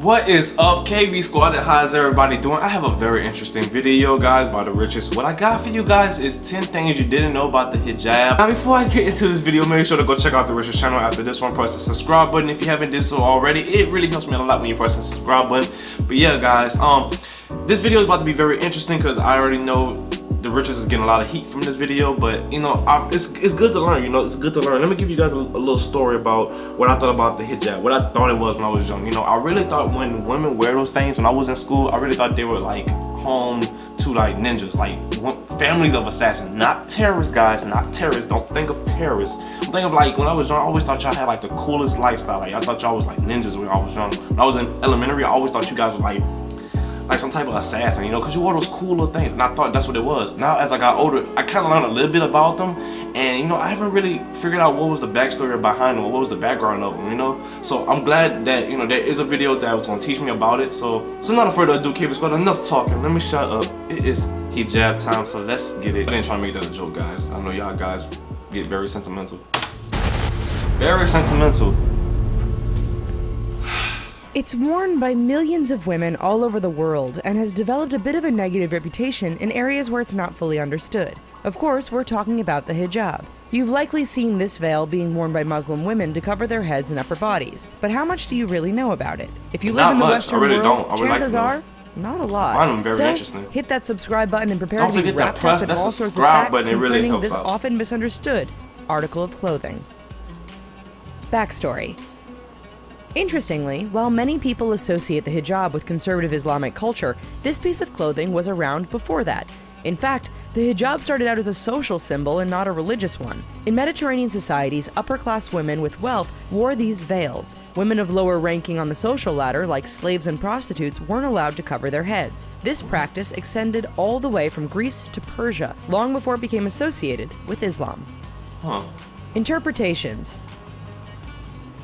What is up, KB Squad, and how's everybody doing? I have a very interesting video, guys, by the richest. What I got for you guys is 10 things you didn't know about the hijab. Now, before I get into this video, make sure to go check out the richest channel after this one. Press the subscribe button if you haven't did so already. It really helps me a lot when you press the subscribe button. But yeah, guys, this video is about to be very interesting because I already know the richest is getting a lot of heat from this video, but you know, it's good to learn. You know, it's good to learn. Let me give you guys a little story about what I thought about the hijab, what I thought it was when I was young. You know, I really thought when women wear those things when I was in school, I really thought they were like home to like ninjas, like families of assassins, not terrorists, guys, not terrorists. Don't think of terrorists. Think of like when I was young, I always thought y'all had like the coolest lifestyle. Like I thought y'all was like ninjas when I was young. When I was in elementary, I always thought you guys were like some type of assassin, you know, because you wore those cool little things, and I thought that's what it was. Now, as I got older, I kind of learned a little bit about them, and you know, I haven't really figured out what was the backstory behind them, what was the background of them, you know. So I'm glad that, you know, there is a video that was going to teach me about it. So not further ado, KB Squad, enough talking. Let me shut up. It is hijab time, so let's get it. I didn't try to make that a joke, guys. I know y'all guys get very sentimental. Very sentimental. It's worn by millions of women all over the world and has developed a bit of a negative reputation in areas where it's not fully understood. Of course, we're talking about the hijab. You've likely seen this veil being worn by Muslim women to cover their heads and upper bodies, but how much do you really know about it? If you live in the Western world, chances are not a lot. I find them very interesting. Hit that subscribe button and prepare to be wrapped up in all sorts of facts concerning this often misunderstood article of clothing. Backstory. Interestingly, while many people associate the hijab with conservative Islamic culture, this piece of clothing was around before that. In fact, the hijab started out as a social symbol and not a religious one. In Mediterranean societies, upper-class women with wealth wore these veils. Women of lower ranking on the social ladder, like slaves and prostitutes, weren't allowed to cover their heads. This practice extended all the way from Greece to Persia, long before it became associated with Islam. Interpretations.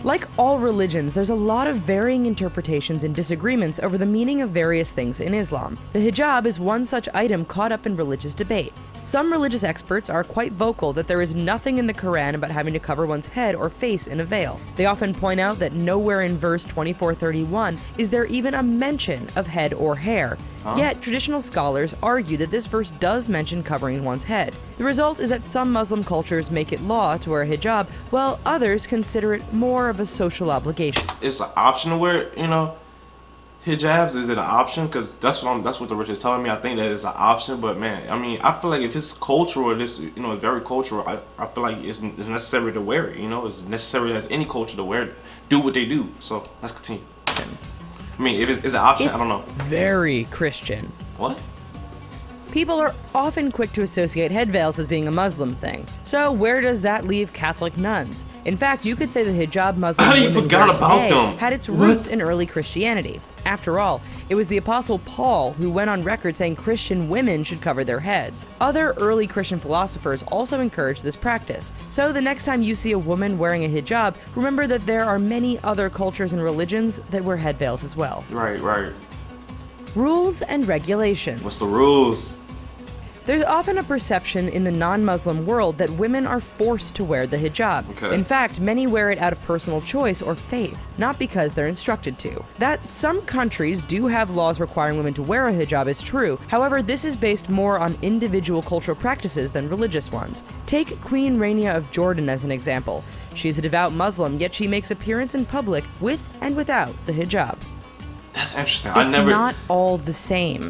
Like all religions, there's a lot of varying interpretations and disagreements over the meaning of various things in Islam. The hijab is one such item caught up in religious debate. Some religious experts are quite vocal that there is nothing in the Quran about having to cover one's head or face in a veil. They often point out that nowhere in verse 2431 is there even a mention of head or hair. Yet, traditional scholars argue that this verse does mention covering one's head. The result is that some Muslim cultures make it law to wear a hijab, while others consider it more of a social obligation. It's an option to wear, you know, hijabs. Is it an option? Because that's what the rich is telling me. I think that it's an option, but man, I mean, I feel like if it's cultural, this, you know, it's very cultural. I feel like it's necessary to wear it. You know, it's necessary as any culture to wear it. Do what they do. So let's continue. I mean, if it's an option, I don't know. Very Christian. What? People are often quick to associate head veils as being a Muslim thing. So where does that leave Catholic nuns? In fact, you could say the hijab Muslim had its roots in early Christianity. After all, it was the Apostle Paul who went on record saying Christian women should cover their heads. Other early Christian philosophers also encouraged this practice. So the next time you see a woman wearing a hijab, remember that there are many other cultures and religions that wear head veils as well. Right. Rules and regulations. What's the rules? There's often a perception in the non-Muslim world that women are forced to wear the hijab. In fact, many wear it out of personal choice or faith, not because they're instructed to. That some countries do have laws requiring women to wear a hijab is true. However, this is based more on individual cultural practices than religious ones. Take Queen Rania of Jordan as an example. She's a devout Muslim, yet she makes appearance in public with and without the hijab. That's interesting. It's not all the same.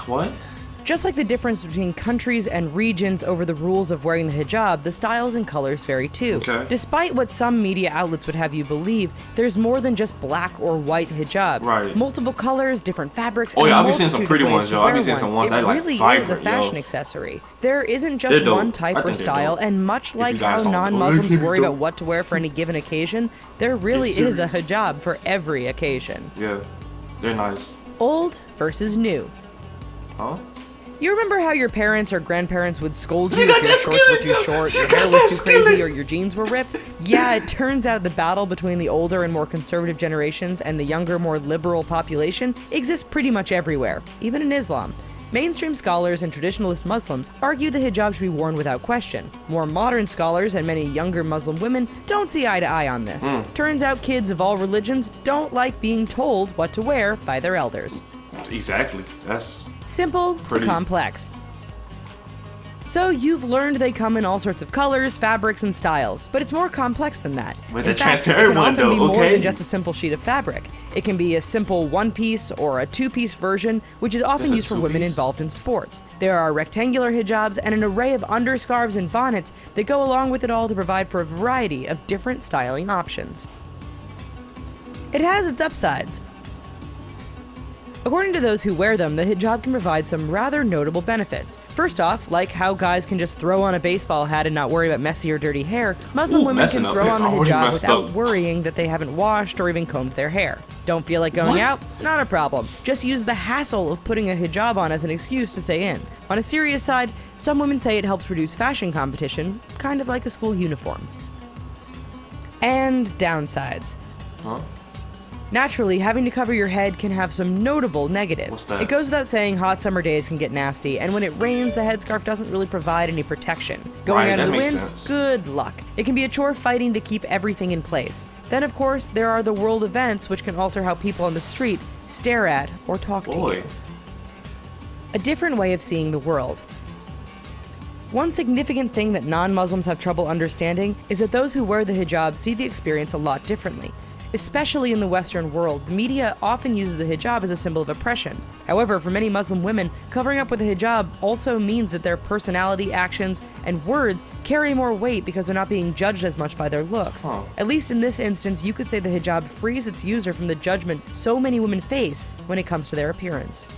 What? Just like the difference between countries and regions over the rules of wearing the hijab, the styles and colors vary too. Despite what some media outlets would have you believe, there's more than just black or white hijabs. Multiple colors, different fabrics, and I've been seeing some pretty ones, yo. I've been seeing some ones that like vibrant, It really is a fashion accessory. There isn't just one type or style, and much like how non-Muslims worry about what to wear for any given occasion, there really is a hijab for every occasion. Yeah, they're nice. Old versus new. You remember how your parents or grandparents would scold you if your shorts were too short, your hair was too crazy, or your jeans were ripped? Yeah, it turns out the battle between the older and more conservative generations and the younger, more liberal population exists pretty much everywhere, even in Islam. Mainstream scholars and traditionalist Muslims argue the hijab should be worn without question. More modern scholars and many younger Muslim women don't see eye to eye on this. Turns out kids of all religions don't don't like being told what to wear by their elders. Exactly. That's simple to complex. So you've learned they come in all sorts of colors, fabrics, and styles, but it's more complex than that. With in the fact, transparent it can one, often be though, more okay? than just a simple sheet of fabric. It can be a simple one-piece or a two-piece version, which is often used for women involved in sports. There are rectangular hijabs and an array of underscarves and bonnets that go along with it all to provide for a variety of different styling options. It has its upsides. According to those who wear them, the hijab can provide some rather notable benefits. First off, like how guys can just throw on a baseball hat and not worry about messy or dirty hair, Muslim women can throw on the hijab without worrying that they haven't washed or even combed their hair. Don't feel like going out? Not a problem. Just use the hassle of putting a hijab on as an excuse to stay in. On a serious side, some women say it helps reduce fashion competition, kind of like a school uniform. And downsides. Huh? Naturally, having to cover your head can have some notable negatives. What's that? It goes without saying hot summer days can get nasty, and when it rains, the headscarf doesn't really provide any protection. Going out in the wind? Good luck. It can be a chore fighting to keep everything in place. Then, of course, there are the world events which can alter how people on the street stare at or talk to you. A different way of seeing the world. One significant thing that non-Muslims have trouble understanding is that those who wear the hijab see the experience a lot differently. Especially in the Western world, the media often uses the hijab as a symbol of oppression. However, for many Muslim women, covering up with a hijab also means that their personality, actions, and words carry more weight because they're not being judged as much by their looks. At least in this instance, you could say the hijab frees its user from the judgment so many women face when it comes to their appearance.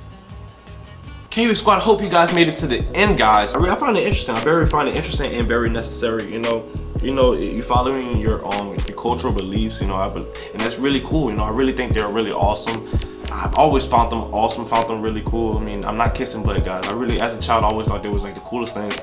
KV Squad, hope you guys made it to the end, guys. I find it interesting. I find it interesting and very necessary. You following your cultural beliefs. And that's really cool. I really think they're really awesome. I've always found them awesome. Found them really cool. I mean, I'm not kissing butt, guys. I really, as a child, always thought they was like the coolest things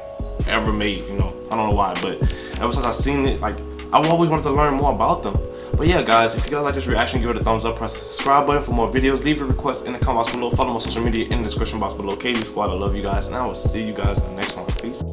ever made. I don't know why, but ever since I seen it, like I always wanted to learn more about them. But yeah, guys, if you guys like this reaction, give it a thumbs up, press the subscribe button for more videos, leave your requests in the comment box below, follow my social media in the description box below. KV Squad, I love you guys, and I will see you guys in the next one. Peace.